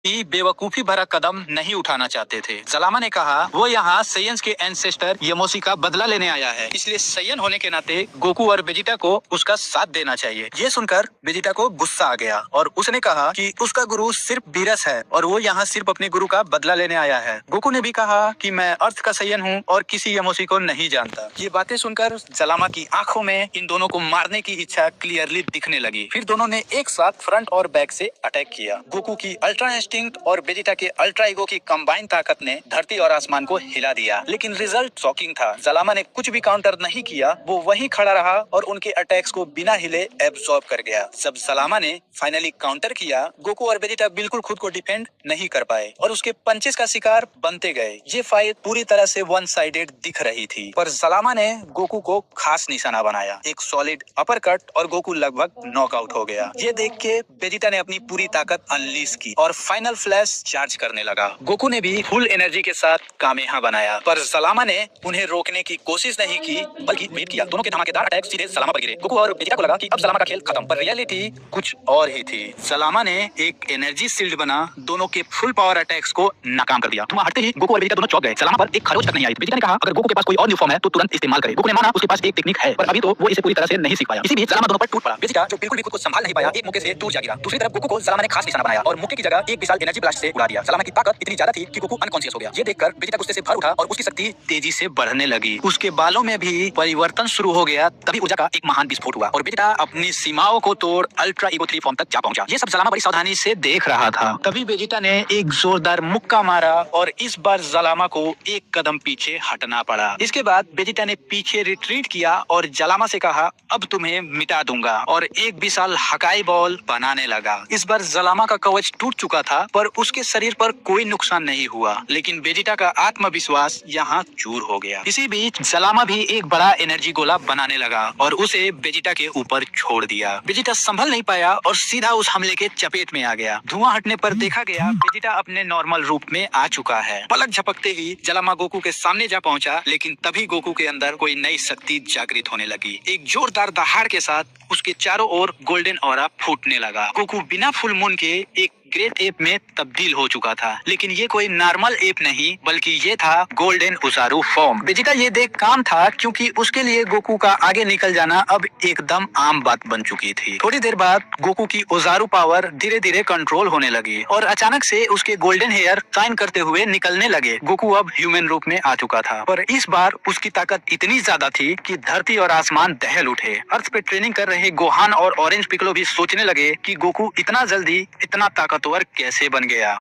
ही बेवकूफी भरा कदम नहीं उठाना चाहते थे। जलामा ने कहा वो यहाँ सैयन्स के एंसेस्टर यमोसी का बदला लेने आया है, इसलिए सैयन होने के नाते गोकू और वेजिटा को उसका साथ देना चाहिए। ये सुनकर वेजिटा को गुस्सा आ गया और उसने कहा कि उसका गुरु सिर्फ बीरस है और वो यहाँ सिर्फ अपने गुरु का बदला लेने आया है। गोकू ने भी कहा कि मैं अर्थ का सैयन हूँ और किसी यमोसी को नहीं जानता। ये बातें सुनकर जलामा की आंखों में इन दोनों को मारने की इच्छा क्लियरली दिखने लगी। फिर दोनों ने एक साथ फ्रंट और बैक से अटैक किया। गोकू की अल्ट्रा इंस्टिंक्ट और वेजिटा के अल्ट्रा ईगो की कंबाइन ताकत ने धरती और आसमान को हिला दिया, लेकिन रिजल्ट शॉकिंग था। जलामा ने कुछ भी काउंटर नहीं किया, वो वहीं खड़ा रहा और उनके अटैक्स को बिना हिले एब्सॉर्ब कर गया। जब जलामा ने फाइनली काउंटर किया, गोकू और वेजिटा बिल्कुल खुद को डिफेंड नहीं कर पाए और उसके पंचेस का शिकार बनते गए। ये फाइट पूरी तरह से वन साइडेड दिख रही थी, पर जलामा ने गोकू को खास निशाना बनाया, एक सॉलिड अपर कट और गोकू लगभग नॉकआउट हो गया। ये देख के वेजिटा ने अपनी पूरी ताकत अनलीश की और फाइनल फ्लैश चार्ज करने लगा। गोकू ने भी फुल एनर्जी के साथ कामेहा बनाया, पर जलामा ने उन्हें रोकने की कोशिश नहीं की, बल्कि वेट किया। दोनों के धमाकेदार अटैक सीधे जलामा पर गिरे। गोकू और वेजिटा को लगा कि अब जलामा का खेल खत्म, पर रियलिटी कुछ और ही थी। जलामा ने एक एनर्जी शील्ड बना दोनों के फुल पावर अटैक्स को नाकाम कर दिया। धुआं हटते ही गोकू और वेजिटा दोनों चौंक गए। जलामा पर एक खरोच तक नहीं आई। वेजिटा ने कहा अगर गोकू के पास कोई और न्यू फॉर्म है तो तुरंत इस्तेमाल करे। गोकू ने माना उसके पास एक टेक्निक है, पर अभी तो वो इसे पूरी तरह से नहीं सीख पाया। इसी बीच जलामा दोनों पर टूट पड़ा। वेजिटा जो बिल्कुल भी खुद को संभाल नहीं पाया, एक मौके से दूर जा गिरा। दूसरी तरफ गोकू को जलामा ने खास निशाना बनाया और मुक्के की जगह एक विशाल एनर्जी ब्लास्ट से उड़ा दिया। जलामा की ताकत इतनी ज्यादा थी कि गोकू अनकॉन्शियस हो गया। ये देखकर वेजिटा गुस्से से भर उठा और उसकी शक्ति तेजी से बढ़ने लगी। उसके बालों में भी परिवर्तन शुरू हो गया। तभी ऊर्जा का एक महान विस्फोट हुआ और वेजिटा अपनी सीमाओं को तोड़ अल्ट्रा ईगो 3 फॉर्म तक जा पहुंचा। ये सब जलामा बड़ी सावधानी से देख रहा था। तभी वेजिटा ने एक जोरदार मुक्का मारा और इस बार जलामा को एक कदम पीछे हटना पड़ा। इसके बाद वेजिटा ने पीछे रिट्रीट किया और जलामा से कहा अब तुम्हें मिटा दूंगा और एक विशाल हकाई बॉल बनाने लगा। इस बार जलामा का कवच टूट चुका था, पर उसके शरीर पर कोई नुकसान नहीं हुआ, लेकिन वेजिटा का आत्मविश्वास यहाँ चूर हो गया। इसी बीच जलामा भी एक बड़ा एनर्जी गोला बनाने लगा और उसे वेजिटा के ऊपर छोड़ दिया। वेजिटा संभल नहीं पाया और सीधा उस हमले के चपेट में आ गया। धुआं हटने पर देखा गया वेजिटा अपने नॉर्मल रूप में आ चुका है। पलक झपकते ही जलामा गोकू के सामने जा पहुंचा, लेकिन तभी गोकू के अंदर कोई नई शक्ति जागृत होने लगी। एक जोरदार दहाड़ के साथ उसके चारों ओर गोल्डन ऑरा फूटने लगा। गोकू बिना फुल मून के एक ग्रेट एप में तब्दील हो चुका था, लेकिन ये कोई नॉर्मल एप नहीं बल्कि ये था गोल्डन उसारू फॉर्म। वेजिटा ये देख काम था, क्योंकि उसके लिए गोकू का आगे निकल जाना अब एकदम आम बात बन चुकी थी। थोड़ी देर बाद गोकू की ओजारू पावर धीरे धीरे कंट्रोल होने लगी और अचानक से उसके गोल्डन हेयर शाइन करते हुए निकलने लगे। गोकू अब ह्यूमन रूप में आ चुका था, पर इस बार उसकी ताकत इतनी ज्यादा थी कि धरती और आसमान दहल उठे। अर्थ पे ट्रेनिंग कर रहे गोहान और ऑरेंज पिकलो भी सोचने लगे कि गोकू इतना जल्दी इतना ताकतवर कैसे बन गया।